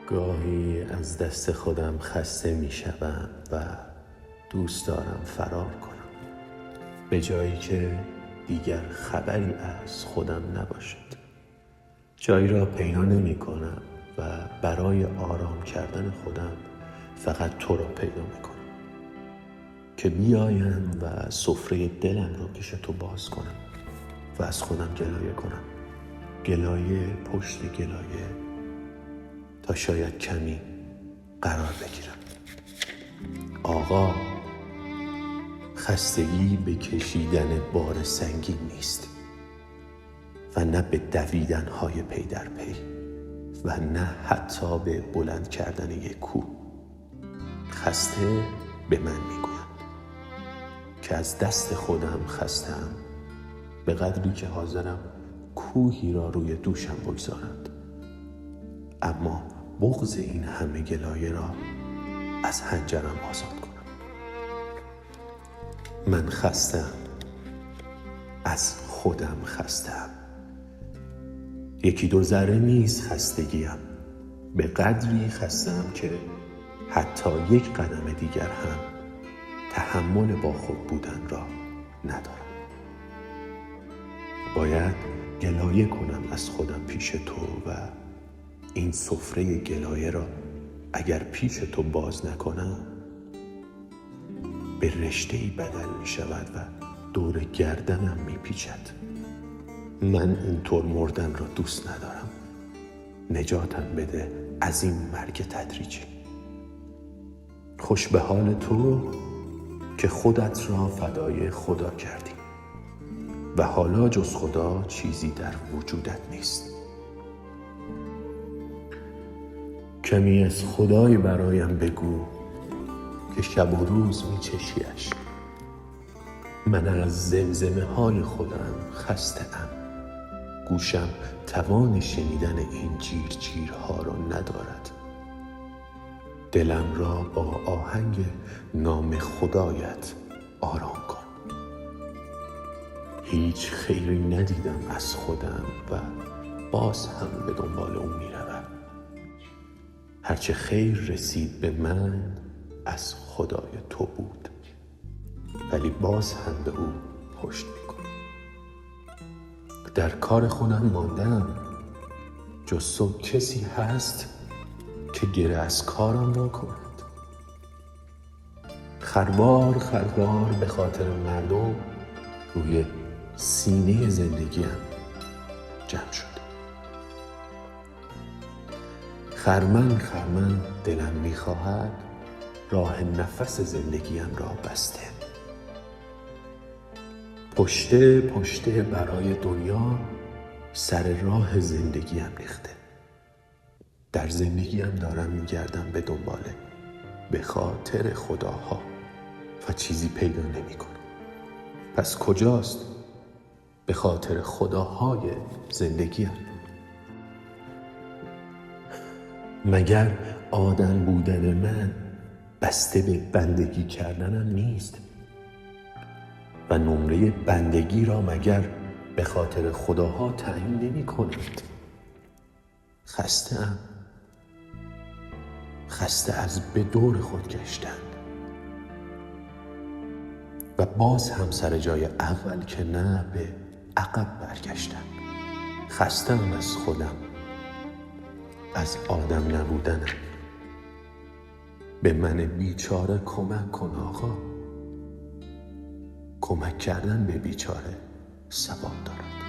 گاهی از دست خودم خسته می شدم و دوست دارم فرار کنم به جایی که دیگر خبری از خودم نباشد. جایی را پیدا نمی کنم و برای آرام کردن خودم فقط تو را پیدا می کنم که بیایم و سفره دلم را پیش تو باز کنم و از خودم گلایه کنم، گلایه پشت گلایه، تا شاید کمی قرار بگیرم. آقا، خستگی به کشیدن بار سنگین نیست و نه به دویدن‌های پی در پی و نه حتی به بلند کردن یک کوه. خسته به من میگویند که از دست خودم خسته‌ام به قدری که حاضرم کوهی را روی دوشم بگذارند، اما بغض این همه گلایه را از حنجرم آزاد کنم. من خسته‌ام، از خودم خسته‌ام. یکی دو ذره نیست خستگیم، به قدری خسته‌ام که حتی یک قدم دیگر هم تحمل با خود بودن را ندارم. باید گلایه کنم از خودم پیش تو و این سفره گلایه را اگر پیش تو باز نکنم به رشته‌ای بدل می شود و دور گردنم می پیچد. من اینطور مردن را دوست ندارم. نجاتم بده از این مرگ تدریجی. خوش به حال تو که خودت را فدای خدا کردی و حالا جز خدا چیزی در وجودت نیست. کمی از خدای برایم بگو که شب و روز می چشیش. من از زمزمه های خودم خسته‌ام. گوشم توان شنیدن این جیرجیرها را ندارد. دلم را با آهنگ نام خدایت آرام کن. هیچ خیری ندیدم از خودم و باز هم به دنبال او می روم. هرچه خیر رسید به من از خدای تو بود، ولی باز هم به او پشت می کنم. در کار خودم ماندم. جز تو کسی هست که گره از کارم را کند؟ خروار خروار به خاطر مردم روی سینه زندگیم جمع شد. خرمن خرمن دلم می‌خواهد راه نفس زندگیم را بسته. پشته پشته برای دنیا سر راه زندگیم ریخته. در زندگیم دارم می‌گردم به دنباله به خاطر خداها و چیزی پیدا نمی‌کنم. پس کجاست به خاطر خداهای زندگیم؟ مگر آدم بودن من بسته به بندگی کردنم نیست؟ و نمره بندگی را مگر به خاطر خداها تعیین نمی کند؟ خسته‌ام، خسته از به دور خود گشتن و باز هم سر جای اول که نه به عقب برگشتن. خسته‌ام از خودم، از آدم نبودنم. به من بیچاره کمک کن آقا. کمک کردن به بیچاره ثواب دارد.